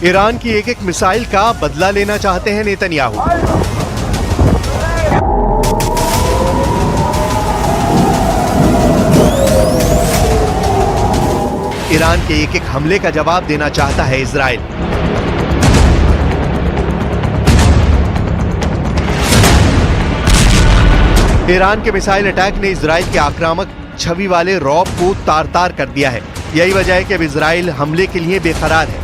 Iran की एक एक मिसाइल का बदला लेना चाहते हैं नेतन्याहू। ईरान के एक एक हमले का जवाब देना चाहता है इजराइल। ईरान के मिसाइल अटैक ने इजराइल के आक्रामक छवि वाले रौब को तार तार कर दिया है। यही वजह है कि अब इजराइल हमले के लिए बेकरार है।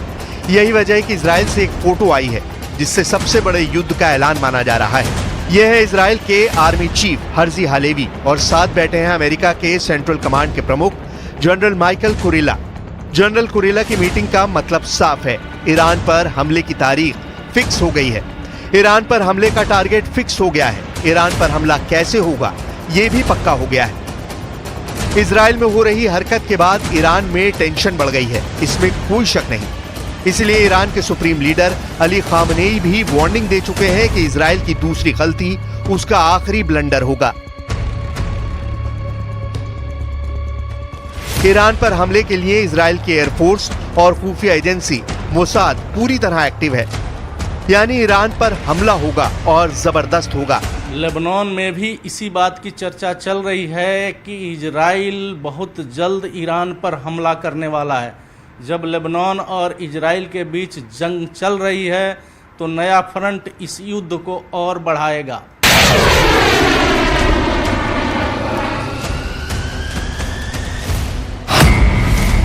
यही वजह है कि इजराइल से एक फोटो आई है जिससे सबसे बड़े युद्ध का ऐलान माना जा रहा है। यह है इजराइल के आर्मी चीफ हर्जी हालेवी और साथ बैठे हैं अमेरिका के सेंट्रल कमांड के प्रमुख general Michael Kurilla. General Kurilla की मीटिंग का मतलब साफ है, ईरान पर हमले की तारीख फिक्स हो गई है। ईरान पर हमले का टारगेट फिक्स हो गया है। ईरान पर हमला कैसे होगा यह भी पक्का हो गया है। इजराइल में हो रही हरकत के बाद ईरान में टेंशन बढ़ गई है, इसमें कोई शक नहीं। इसलिए ईरान के सुप्रीम लीडर अली खामनेई भी वार्निंग दे चुके हैं कि इजराइल की दूसरी गलती उसका आखिरी ब्लंडर होगा। ईरान पर हमले के लिए इजराइल की एयरफोर्स और खुफिया एजेंसी मोसाद पूरी तरह एक्टिव है, यानी ईरान पर हमला होगा और जबरदस्त होगा। लेबनान में भी इसी बात की चर्चा चल रही है कि इजराइल बहुत जल्द ईरान पर हमला करने वाला है। जब लेबनान और इजराइल के बीच जंग चल रही है तो नया फ्रंट इस युद्ध को और बढ़ाएगा।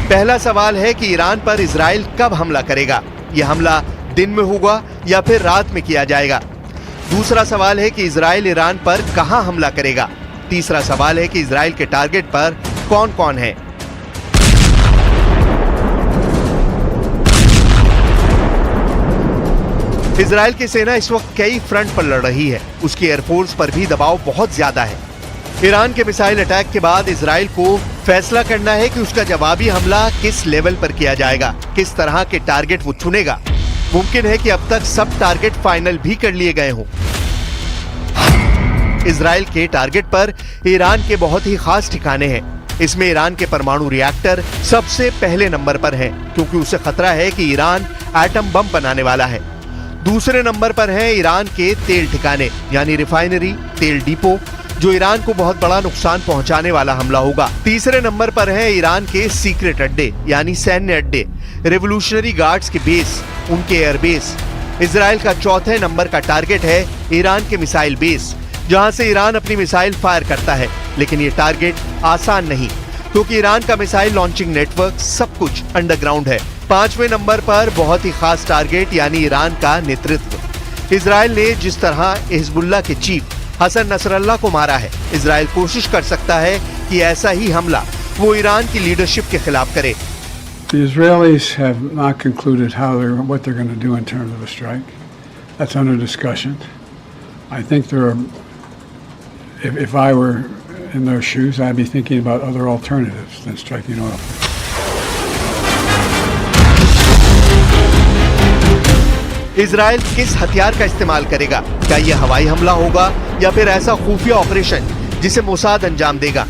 पहला सवाल है कि ईरान पर इजराइल कब हमला करेगा। यह हमला दिन में होगा या फिर रात में किया जाएगा। दूसरा सवाल है कि इजराइल ईरान पर कहां हमला करेगा। तीसरा सवाल है कि इजराइल के टारगेट पर कौन कौन है। इजराइल की सेना इस वक्त कई फ्रंट पर लड़ रही है, उसकी एयरफोर्स पर भी दबाव बहुत ज्यादा है। ईरान के मिसाइल अटैक के बाद इजराइल को फैसला करना है कि उसका जवाबी हमला किस लेवल पर किया जाएगा, किस तरह के टारगेट वो चुनेगा। मुमकिन है कि अब तक सब टारगेट फाइनल भी कर लिए गए हों। इजराइल के टारगेट पर ईरान के बहुत ही खास ठिकाने हैं। इसमें ईरान के परमाणु रिएक्टर सबसे पहले नंबर पर हैं, क्योंकि उसे खतरा है कि ईरान एटम बम बनाने वाला है। दूसरे नंबर पर है ईरान के तेल ठिकाने, यानी रिफाइनरी, तेल डिपो, जो ईरान को बहुत बड़ा नुकसान पहुंचाने वाला हमला होगा। तीसरे नंबर पर है ईरान के सीक्रेट अड्डे, यानी सैन्य अड्डे, रेवोल्यूशनरी गार्ड्स के बेस, उनके एयरबेस। इजराइल का चौथे नंबर का टारगेट है ईरान के मिसाइल बेस, जहां से ईरान अपनी मिसाइल फायर करता है। लेकिन ये टारगेट आसान नहीं, क्योंकि ईरान का मिसाइल लॉन्चिंग नेटवर्क सब कुछ अंडरग्राउंड है। पांचवें नंबर पर बहुत ही खास टारगेट, यानी ईरान का नेतृत्व। इजराइल ने जिस तरह हिजबुल्लाह के चीफ हसन नसरल्लाह को मारा है, इजराइल कोशिश कर सकता है कि ऐसा ही हमला वो ईरान की लीडरशिप के खिलाफ करे। The Israelis have not concluded what they're going to do in terms of a strike. That's under discussion. I think if I were in their shoes, I'd be thinking about other alternatives than striking oil. Israel किस हथियार का इस्तेमाल करेगा? क्या यह हवाई हमला होगा या फिर ऐसा खुफिया ऑपरेशन जिसे मोसाद अंजाम देगा?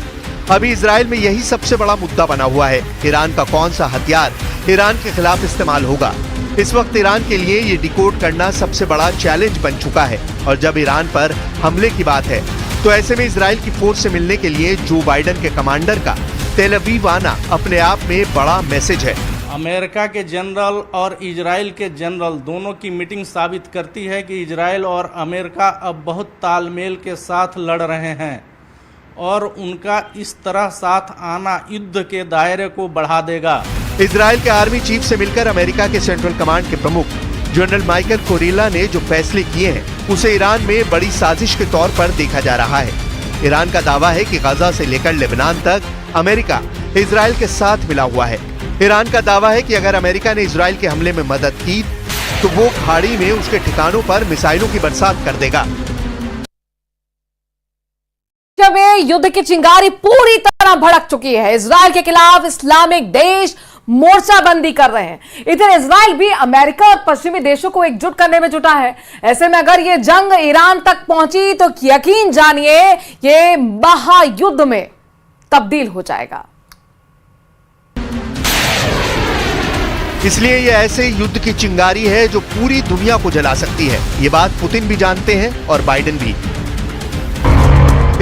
अभी इजराइल में यही सबसे बड़ा मुद्दा बना हुआ है। ईरान का कौन सा हथियार ईरान के खिलाफ इस्तेमाल होगा? इस वक्त ईरान के लिए ये डिकोड करना सबसे बड़ा चैलेंज बन चुका है। और जब ईरान पर हमले की बात है तो ऐसे में इजराइल की फोर्स से मिलने के लिए जो बाइडन के कमांडर का तेल अवीव आना अपने आप में बड़ा मैसेज है। अमेरिका के जनरल और इजराइल के जनरल दोनों की मीटिंग साबित करती है कि इजराइल और अमेरिका अब बहुत तालमेल के साथ लड़ रहे हैं और उनका इस तरह साथ आना युद्ध के दायरे को बढ़ा देगा। इजराइल के आर्मी चीफ से मिलकर अमेरिका के सेंट्रल कमांड के प्रमुख जनरल माइकल कुरेला ने जो फैसले किए हैं उसे ईरान में बड़ी साजिश के तौर पर देखा जा रहा है। ईरान का दावा है कि गाजा से लेकर लेबनान तक अमेरिका इजराइल के साथ मिला हुआ है। ईरान का दावा है कि अगर अमेरिका ने इजराइल के हमले में मदद की तो वो खाड़ी में उसके ठिकानों पर मिसाइलों की बरसात कर देगा। जब युद्ध की चिंगारी पूरी तरह भड़क चुकी है, इजराइल के खिलाफ इस्लामिक देश मोर्चाबंदी कर रहे हैं। इधर इजराइल भी अमेरिका और पश्चिमी देशों को एकजुट करने में जुटा है। ऐसे में अगर ये जंग ईरान तक पहुंची तो यकीन जानिए ये महायुद्ध में तब्दील हो जाएगा। इसलिए ये ऐसे युद्ध की चिंगारी है जो पूरी दुनिया को जला सकती है। ये बात पुतिन भी जानते हैं और बाइडेन भी।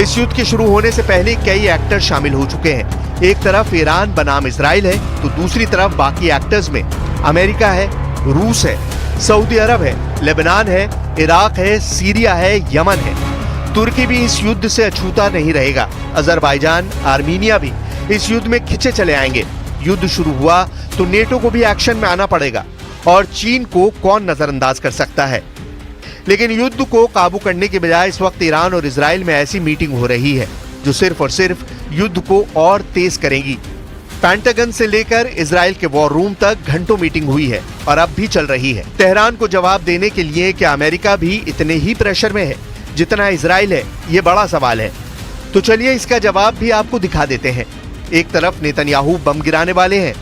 इस युद्ध के शुरू होने से पहले कई एक्टर शामिल हो चुके हैं। एक तरफ ईरान बनाम इजराइल है तो दूसरी तरफ बाकी एक्टर्स में अमेरिका है, रूस है, सऊदी अरब है, लेबनान है, इराक है, सीरिया है, यमन है। तुर्की भी इस युद्ध से अछूता नहीं रहेगा। अजरबैजान, आर्मीनिया भी इस युद्ध में खिंचे चले आएंगे। युद्ध शुरू हुआ तो नेटो को भी एक्शन में आना पड़ेगा और चीन को कौन नजरअंदाज कर सकता है। लेकिन युद्ध को काबू करने के बजाय इस वक्त ईरान और इजराइल में ऐसी मीटिंग हो रही है जो सिर्फ और सिर्फ युद्ध को और तेज करेगी। पेंटागन से लेकर इजराइल के वॉर रूम तक घंटों मीटिंग हुई है और अब भी चल रही है। तेहरान को जवाब देने के लिए क्या अमेरिका भी इतने ही प्रेशर में है जितना इजराइल है, ये बड़ा सवाल है। तो चलिए इसका जवाब भी आपको दिखा देते हैं। एक तरफ नेतन्याहू बम गिराने वाले हैं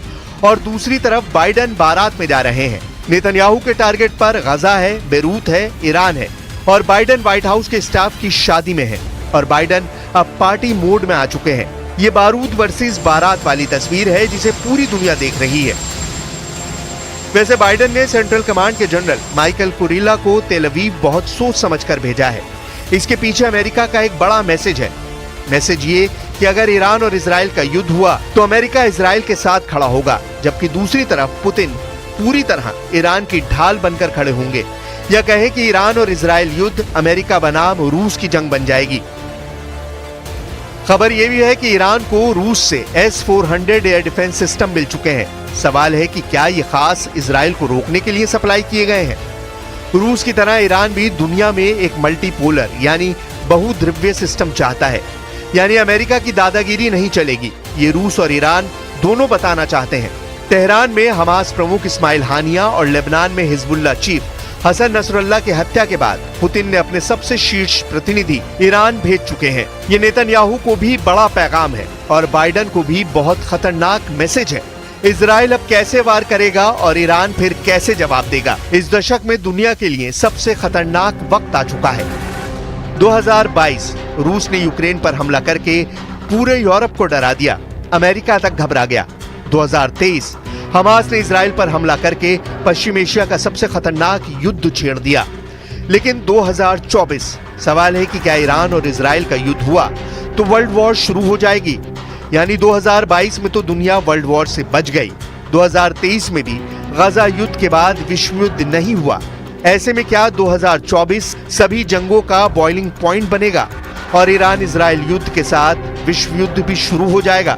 और दूसरी तरफ बाइडेन बारात में जा रहे हैं। नेतन्याहू के टारगेट पर गजा है, बेरूत है, ईरान है और बाइडेन व्हाइट हाउस के स्टाफ की शादी में है और बाइडेन अब पार्टी मोड में आ चुके हैं। ये बारूद वर्सेस बारात वाली तस्वीर है जिसे पूरी दुनिया देख रही है। वैसे बाइडेन ने सेंट्रल कमांड के जनरल माइकल कुरिल्ला को तेल अवीव बहुत सोच समझकर भेजा है। इसके पीछे अमेरिका का एक बड़ा मैसेज है। मैसेज ये कि अगर ईरान और इजराइल का युद्ध हुआ तो अमेरिका इजराइल के साथ खड़ा होगा, जबकि दूसरी तरफ पुतिन पूरी तरह ईरान की ढाल बनकर खड़े होंगे। या कहे कि ईरान और इजराइल युद्ध अमेरिका बनाम रूस की जंग बन जाएगी। खबर यह भी है कि ईरान को रूस से S-400 एयर डिफेंस सिस्टम मिल चुके हैं। सवाल है कि क्या ये खास इजराइल को रोकने के लिए सप्लाई किए गए हैं। रूस की तरह ईरान भी दुनिया में एक मल्टीपोलर यानी बहुध्रुवीय सिस्टम चाहता है, यानी अमेरिका की दादागिरी नहीं चलेगी। ये रूस और ईरान दोनों बताना चाहते हैं। तेहरान में हमास प्रमुख इस्माइल हानिया और लेबनान में हिजबुल्लाह चीफ हसन नसरुल्लाह की हत्या के बाद पुतिन ने अपने सबसे शीर्ष प्रतिनिधि ईरान भेज चुके हैं। ये नेतन्याहू को भी बड़ा पैगाम है और बाइडेन को भी बहुत खतरनाक मैसेज है। इजराइल अब कैसे वार करेगा और ईरान फिर कैसे जवाब देगा। इस दशक में दुनिया के लिए सबसे खतरनाक वक्त आ चुका है। 2022 रूस ने यूक्रेन पर हमला करके पूरे यूरोप को डरा दिया, अमेरिका तक घबरा गया। 2023 हमास ने इजराइल पर हमला करके पश्चिम एशिया का सबसे खतरनाक युद्ध छेड़ दिया। लेकिन 2024 सवाल है कि क्या ईरान और इजराइल का युद्ध हुआ तो वर्ल्ड वॉर शुरू हो जाएगी। यानी 2022 में तो दुनिया वर्ल्ड वॉर से बच गई। 2023 में भी गजा युद्ध के बाद विश्व युद्ध नहीं हुआ। ऐसे में क्या 2024 सभी जंगों का बॉइलिंग पॉइंट बनेगा और ईरान इजराइल युद्ध के साथ विश्व युद्ध भी शुरू हो जाएगा।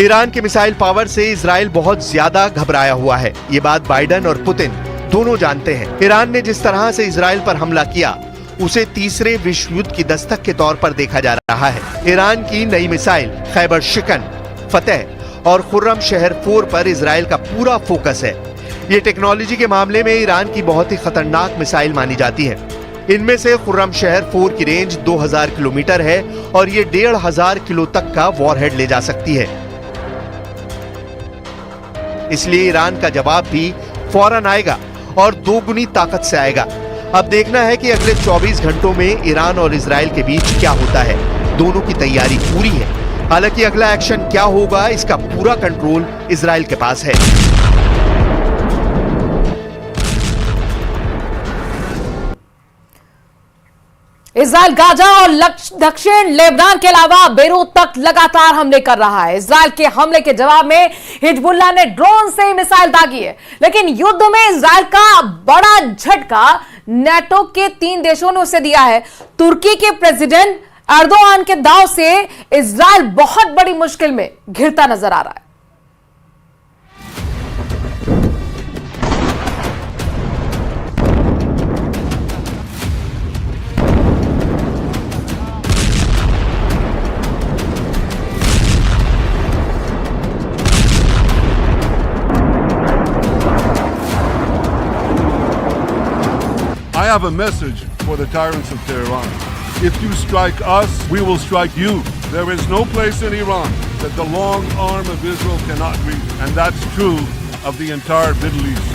ईरान के मिसाइल पावर से इजराइल बहुत ज्यादा घबराया हुआ है। ये बात बाइडेन और पुतिन दोनों जानते हैं। ईरान ने जिस तरह से इजराइल पर हमला किया उसे तीसरे विश्व युद्ध की दस्तक के तौर पर देखा जा रहा है। ईरान की नई मिसाइल खैबर शिकन, फतेह और खुर्रम शहर 4 पर इजराइल का पूरा फोकस है। ये टेक्नोलॉजी के मामले में ईरान की बहुत ही खतरनाक मिसाइल मानी जाती है। इनमें से खुर्रम शहर 4 की रेंज 2000 किलोमीटर है और ये 1500 किलो तक का वॉरहेड ले जा सकती है। इसलिए ईरान का जवाब भी फौरन आएगा और दोगुनी ताकत से आएगा। अब देखना है कि अगले 24 घंटों में ईरान और इजराइल के बीच क्या होता है। दोनों की तैयारी पूरी है। हालांकि अगला एक्शन क्या होगा इसका पूरा कंट्रोल इजराइल के पास है। इजराइल गाजा और दक्षिण लेबनान के अलावा बेरूत तक लगातार हमले कर रहा है। इजराइल के हमले के जवाब में हिजबुल्लाह ने ड्रोन से मिसाइल दागी है। लेकिन युद्ध में इजराइल का बड़ा झटका नेटो के 3 देशों ने उसे दिया है। तुर्की के प्रेसिडेंट एर्दोआन के दांव से इजराइल बहुत बड़ी मुश्किल में घिरता नजर आ रहा है। I have a message for the tyrants of Tehran. If you strike us, we will strike you. There is no place in Iran that the long arm of Israel cannot reach. And that's true of the entire Middle East.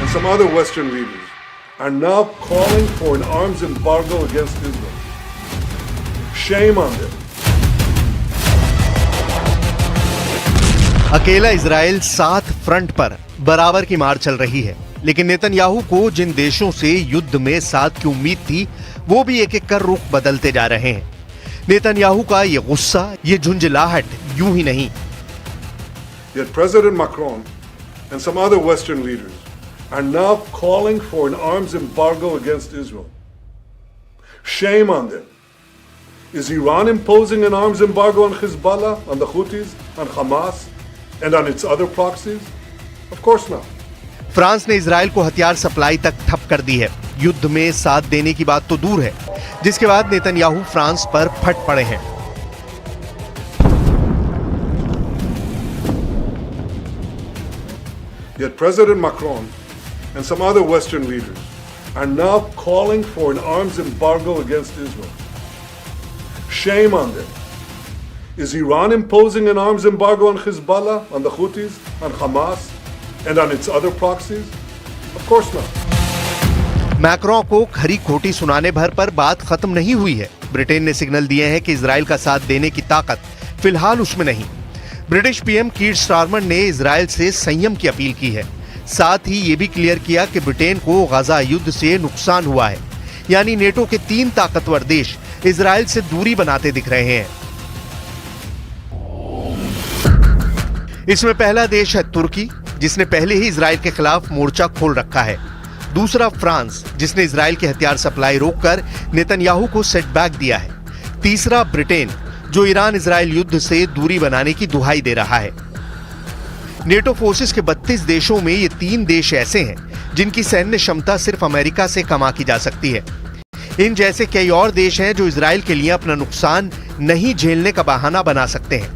And some other Western leaders are now calling for an arms embargo against Israel. Shame on them. अकेला Israel 7 front पर बराबर की मार चल रही है, लेकिन Netanyahu को जिन देशों से युद्ध में साथ की उम्मीद थी, वो भी एक एक कर रुख बदलते जा रहे हैं। नेतन्याहू का ये गुस्सा, ये झुंझलाहट यूं ही नहीं। Yet President Macron and some other Western leaders are now calling for an arms embargo against Israel. Shame on them. Is Iran imposing an arms embargo on Hezbollah, on the Houthis, on Hamas, and on its other proxies? Of course not. France ने Israel को हथियार supply तक ठप कर दी है। युद्ध में साथ देने की बात तो दूर है, जिसके बाद नेतन्याहू फ्रांस पर फट पड़े हैं। Yet President Macron and some other Western leaders are now calling for an arms embargo against Israel. Shame on them. Is Iran imposing an arms embargo on Hezbollah, on the Houthis, on Hamas, and on its other proxies? Of course not. Macron को खरी खोटी सुनाने भर पर बात खत्म नहीं हुई है। ब्रिटेन ने सिग्नल दिए हैं कि इजराइल का साथ देने की ताकत फिलहाल उसमें नहीं। ब्रिटिश पीएम कीर स्टारमर ने इजराइल से संयम की अपील की है। साथ ही ये भी क्लियर किया कि ब्रिटेन को गजा युद्ध से नुकसान हुआ है, यानी नेटो के 3 ताकतवर देश इजराइल से दूरी बनाते दिख रहे हैं। इसमें पहला देश है तुर्की, जिसने पहले ही इजराइल के खिलाफ मोर्चा खोल रखा है। दूसरा फ्रांस, जिसने इजराइल की हथियार सप्लाई रोककर नेतन्याहू को सेटबैक दिया है। तीसरा ब्रिटेन, जो ईरान इजराइल युद्ध से दूरी बनाने की दुहाई दे रहा है। नेटो फोर्सेस के 32 देशों में ये 3 देश ऐसे हैं जिनकी सैन्य क्षमता सिर्फ अमेरिका से कम आंकी जा सकती है। इन जैसे कई और देश हैं जो इजराइल के लिए अपना नुकसान नहीं झेलने का बहाना बना सकते हैं।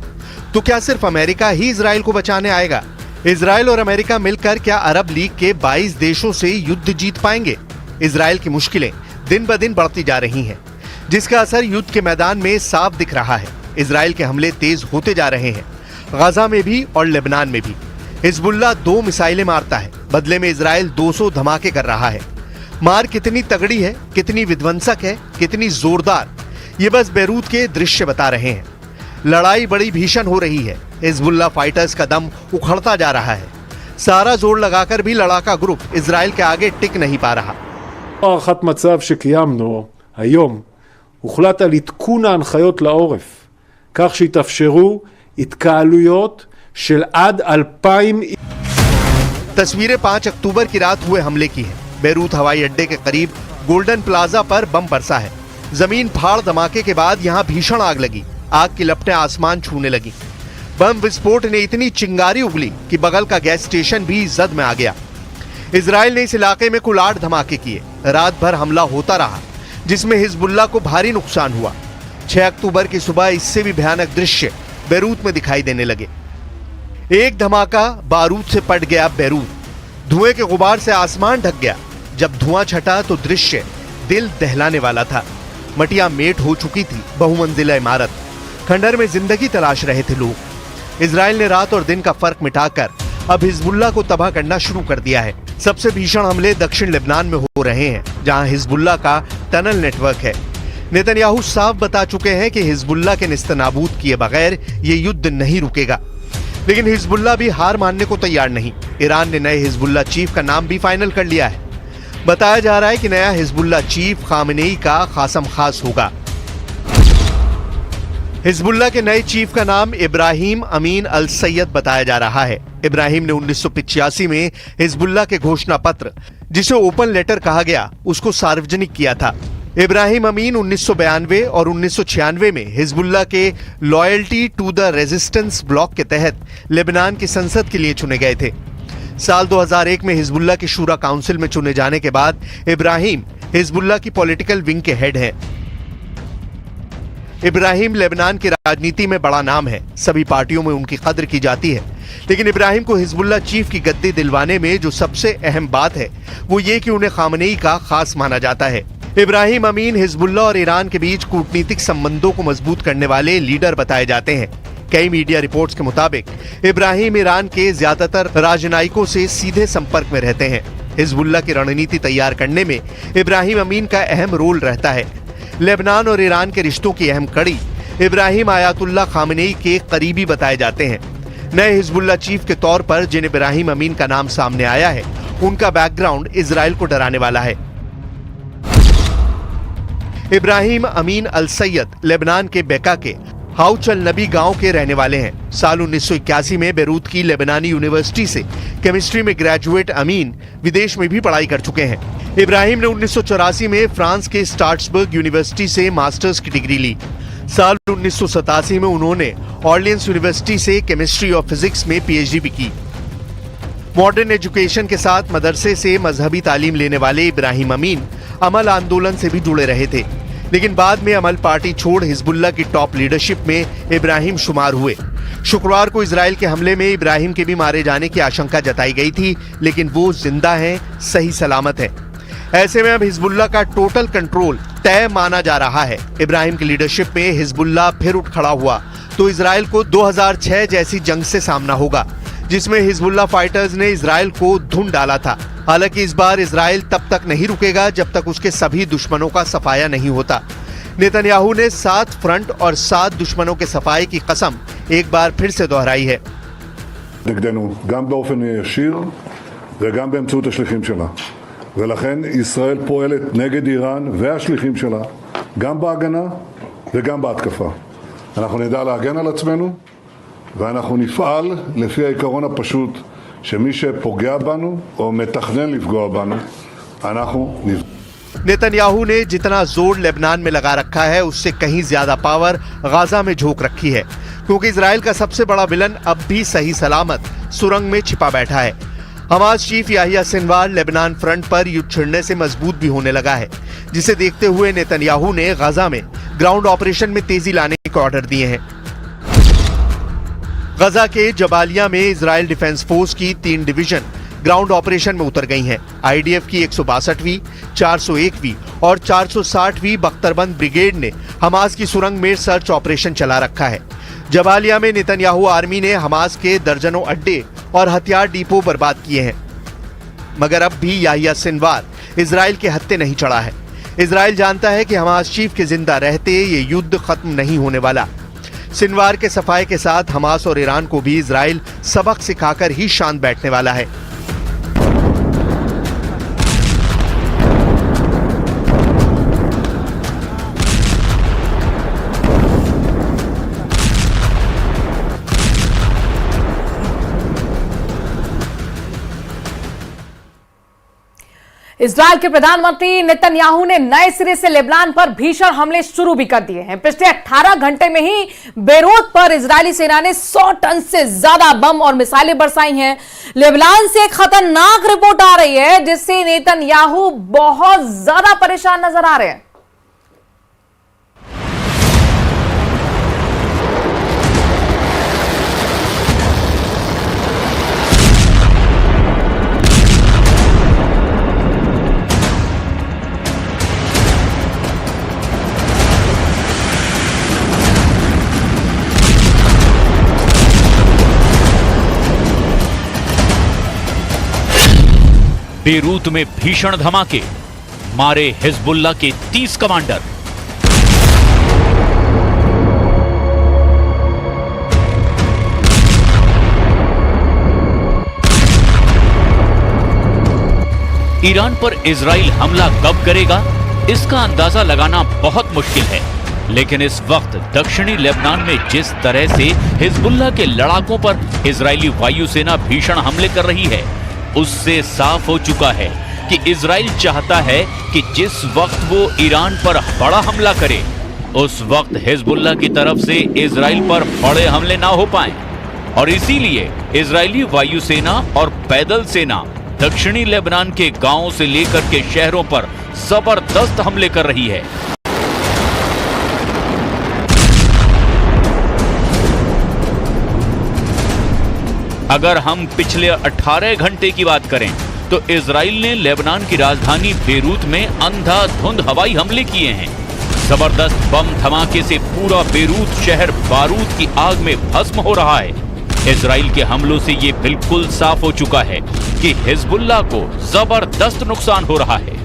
तो क्या सिर्फ अमेरिका ही इजराइल को बचाने आएगा? इजराइल और अमेरिका मिलकर क्या अरब लीग के 22 देशों से युद्ध जीत पाएंगे? इजराइल की मुश्किलें दिन ब दिन बढ़ती जा रही हैं, जिसका असर युद्ध के मैदान में साफ दिख रहा है। इजराइल के हमले तेज होते जा रहे हैं, गजा में भी और लेबनान में भी। हिजबुल्लाह 2 मिसाइलें मारता है, बदले में इजराइल 200 धमाके कर रहा है। मार कितनी तगड़ी है, कितनी विध्वंसक है, कितनी जोरदार, ये बस बैरूत के दृश्य बता रहे हैं। लड़ाई बड़ी भीषण हो रही है। हिजबुल्लाह फाइटर्स का दम उखड़ता जा रहा है। सारा जोर लगाकर भी लड़ाका ग्रुप इजराइल के आगे टिक नहीं पा रहा। הערכת מצב שקיימנו היום הוחלט על עדכון ההנחיות לעורף, כך שיתאפשרו התקהלויות של עד 2,000। तस्वीरें 5 अक्टूबर की रात हुए हमले की हैं। बैरूत हवाई अड्डे के करीब गोल्डन प्लाजा पर बम बरसा है। जमीन फाड़ धमाके के बाद यहां भीषण आग लगी। आग की लपटें आसमान छूने लगी। बम विस्फोट ने इतनी चिंगारी उगली कि बगल का गैस स्टेशन भी जद में आ गया। इजराइल ने इस इलाके में कुल 8 धमाके किए। रात भर हमला होता रहा, जिसमें हिजबुल्लाह को भारी नुकसान हुआ। 6 अक्टूबर की सुबह इससे भी भयानक दृश्य बैरूत में दिखाई देने लगे। एक धमाका बारूद से पट गया बैरूत। धुएं के गुबार से आसमान ढक गया। जब धुआं छटा तो दृश्य दिल दहलाने वाला था। मटिया मेट हो चुकी थी बहुमंजिला इमारत। खंडर में जिंदगी तलाश रहे थे लोग। इजराइल ने रात और दिन का फर्क मिटाकर अब हिजबुल्लाह को तबाह करना शुरू कर दिया है। सबसे भीषण हमले दक्षिण लेबनान में हो रहे हैं, जहां हिजबुल्लाह का टनल नेटवर्क है। नेतन्याहू साफ बता चुके हैं कि हिजबुल्लाह के निस्तनाबूद किए बगैर ये युद्ध नहीं रुकेगा। लेकिन हिजबुल्लाह भी हार मानने को तैयार नहीं। ईरान ने नए हिजबुल्लाह चीफ का नाम भी फाइनल कर लिया है। बताया जा रहा है कि नया हिजबुल्लाह चीफ खामनेई का खासम खास होगा। हिजबुल्लाह के नए चीफ का नाम इब्राहिम अमीन अल सैयद बताया जा रहा है। इब्राहिम ने 1985 में हिजबुल्लाह के घोषणा पत्र, जिसे ओपन लेटर कहा गया, उसको सार्वजनिक किया था। इब्राहिम अमीन 1992 और 1996 में हिजबुल्लाह के loyalty to the resistance bloc के तहत लेबनान की संसद के लिए चुने गए थे। साल 2001 में हिजबुल्लाह की शूरा काउंसिल में चुने जाने के बाद इब्राहिम हिजबुल्लाह की पॉलिटिकल विंग के हेड हैं। इब्राहिम लेबनान की राजनीति में बड़ा नाम है, सभी पार्टियों में उनकी कद्र की जाती है। लेकिन इब्राहिम को हिजबुल्लाह चीफ की गद्दी दिलवाने में जो सबसे अहम बात है वो ये कि उन्हें खामनेई का खास माना जाता है। इब्राहिम अमीन हिजबुल्लाह और ईरान के बीच कूटनीतिक संबंधों को मजबूत करने वाले लीडर बताए जाते हैं। कई मीडिया रिपोर्ट्स के मुताबिक इब्राहिम ईरान के ज्यादातर राजनयिकों से सीधे संपर्क में रहते हैं। हिजबुल्लाह की रणनीति तैयार करने में इब्राहिम अमीन का अहम रोल रहता है। लेबनान और ईरान के रिश्तों की अहम कड़ी इब्राहिम आयतुल्लाह खामनेई के करीबी बताए जाते हैं। नए हिजबुल्लाह चीफ के तौर पर जिन इब्राहिम अमीन का नाम सामने आया है, उनका बैकग्राउंड इजराइल को डराने वाला है। इब्राहिम अमीन अल सैयद लेबनान के बेका के हाउचल नबी गांव के रहने वाले हैं। साल 1981 में बेरूत की लेबनानी यूनिवर्सिटी से केमिस्ट्री में ग्रेजुएट अमीन विदेश में भी पढ़ाई कर चुके हैं। इब्राहिम ने 1984 में फ्रांस के स्ट्रासबर्ग यूनिवर्सिटी से मास्टर्स की डिग्री ली। साल 1987 में उन्होंने ऑर्लियंस यूनिवर्सिटी से केमिस्ट्री और फिजिक्स में पीएचडी भी की। मॉडर्न एजुकेशन के साथ मदरसे से मजहबी तालीम लेने वाले इब्राहिम अमीन अमल आंदोलन से भी जुड़े रहे थे, लेकिन बाद में अमल पार्टी छोड़ हिजबुल्लाह की टॉप लीडरशिप में इब्राहिम शुमार हुए। शुक्रवार को इजराइल के हमले में इब्राहिम के भी मारे जाने की आशंका जताई गई थी, लेकिन वो जिंदा हैं, सही सलामत है। ऐसे में अब हिजबुल्लाह का टोटल कंट्रोल तय माना जा रहा है। इब्राहिम की लीडरशिप में हिजबुल्लाह फिर उठ खड़ा हुआ तो इजराइल को 2006 जैसी जंग से सामना होगा, जिसमें हिजबुल्लाह फाइटर्स ने इजराइल को धुन डाला था। हालांकि इस बार इजराइल तब तक नहीं रुकेगा जब तक उसके सभी दुश्मनों का सफाया नहीं होता। नेतन्याहू ने 7 फ्रंट और 7 दुश्मनों के सफाये की कसम एक बार फिर से दोहराई है। נגדנו, גם באופן ישיר וגם באמצעות השליחים שלה. ולכן ישראל פועלת נגד איראן והשליחים שלה, גם בהגנה וגם בהתקפה. אנחנו נדע להגן על עצמנו, ואנחנו נפעל לפי העיקרון הפשוט, שמי שפוגע בנו או מתכנן לפגוע בנו, אנחנו נפגע. नेतन्याहू ने जितना जोर लेबनान में लगा रखा है उससे कहीं ज्यादा पावर गाजा में झोंक रखी है, क्योंकि इजराइल का सबसे बड़ा विलन अब भी सही सलामत सुरंग में छिपा बैठा है। Hamas chief Yahya Sinwar Lebanon front पर युद्ध छिड़ने से मजबूत भी होने लगा है, जिसे देखते हुए नेतन्याहू ने गाजा में ग्राउंड ऑपरेशन में तेजी लाने के ऑर्डर दिए हैं। गाजा के जबालिया में इजराइल डिफेंस फोर्स की 3 डिवीजन ग्राउंड ऑपरेशन में उतर गई हैं। आईडीएफ की 162वीं, 401वीं और 460वीं बख्तरबंद ब्रिगेड ने हमास की सुरंग में सर्च ऑपरेशन चला रखा है। जबालिया में नेतन्याहू आर्मी ने हमास के दर्जनों अड्डे और हथियार डिपो बर्बाद किए हैं, मगर अब भी याहिया सिनवार इजराइल के हत्थे नहीं चढ़ा है। इजराइल जानता है कि हमास चीफ के जिंदा रहते ये युद्ध खत्म नहीं होने वाला। सिनवार के सफाये के साथ हमास और ईरान को भी इजराइल सबक सिखाकर ही शांत बैठने वाला है। इजराइल के प्रधानमंत्री नेतन्याहू ने नए सिरे से लेबनान पर भीषण हमले शुरू भी कर दिए हैं। पिछले 18 घंटे में ही बेरूत पर इजरायली सेना ने 100 टन से ज्यादा बम और मिसाइलें बरसाई हैं। लेबनान से एक खतरनाक रिपोर्ट आ रही है जिससे नेतन्याहू बहुत ज्यादा परेशान नजर आ रहे हैं। बेरूत में भीषण धमाके, मारे हिजबुल्लाह के 30 कमांडर। ईरान पर इजराइल हमला कब करेगा, इसका अंदाजा लगाना बहुत मुश्किल है, लेकिन इस वक्त दक्षिणी लेबनान में जिस तरह से हिजबुल्लाह के लड़ाकों पर इजरायली वायुसेना भीषण हमले कर रही है, उससे साफ हो चुका है कि इजराइल चाहता है कि जिस वक्त वो ईरान पर बड़ा हमला करे, उस वक्त हिजबुल्लाह की तरफ से इजराइल पर बड़े हमले ना हो पाएं, और इसीलिए इजरायली वायुसेना और पैदल सेना दक्षिणी लेबनान के गांवों से लेकर के शहरों पर जबरदस्त हमले कर रही है। अगर हम पिछले 18 घंटे की बात करें तो इजराइल ने लेबनान की राजधानी बेरूत में अंधाधुंध हवाई हमले किए हैं। जबरदस्त बम धमाके से पूरा बेरूत शहर बारूद की आग में भस्म हो रहा है। इजराइल के हमलों से ये बिल्कुल साफ हो चुका है कि हिजबुल्लाह को जबरदस्त नुकसान हो रहा है।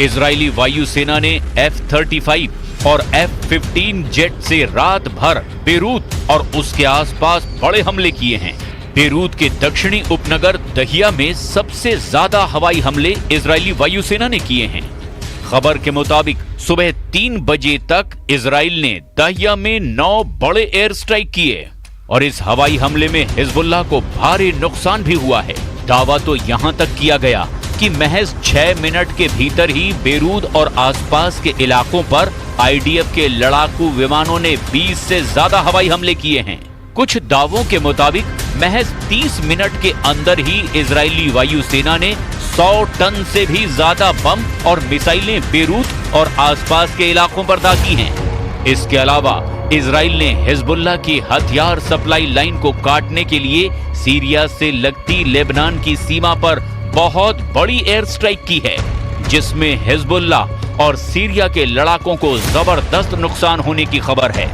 इजरायली वायुसेना ने F-35 और F-15 जेट से रात भर बेरूत और उसके आसपास बड़े हमले किए हैं। बेरूत के दक्षिणी उपनगर दहिया में सबसे ज्यादा हवाई हमले इजरायली वायुसेना ने किए हैं। खबर के मुताबिक सुबह 3 बजे तक इजराइल ने दहिया में 9 बड़े एयर स्ट्राइक किए और इस हवाई हमले में हिजबुल्लाह को भारी नुकसान भी हुआ है। दावा तो यहां तक किया गया कि महज 6 मिनट के भीतर ही बेरूत और आसपास के इलाकों पर आईडीएफ के लड़ाकू विमानों ने 20 से ज्यादा हवाई हमले किए हैं। कुछ दावों के मुताबिक महज 30 मिनट के अंदर ही इजरायली वायुसेना ने 100 टन से भी ज्यादा बम और मिसाइलें बेरूत और आसपास के इलाकों पर दागी हैं। इसके अलावा इजराइल ने हिजबुल्लाह की हथियार सप्लाई लाइन को काटने के लिए सीरिया से लगती लेबनान की सीमा पर बहुत बड़ी एयर स्ट्राइक की है, जिसमें हिजबुल्लाह और सीरिया के लड़ाकों को जबरदस्त नुकसान होने की खबर है।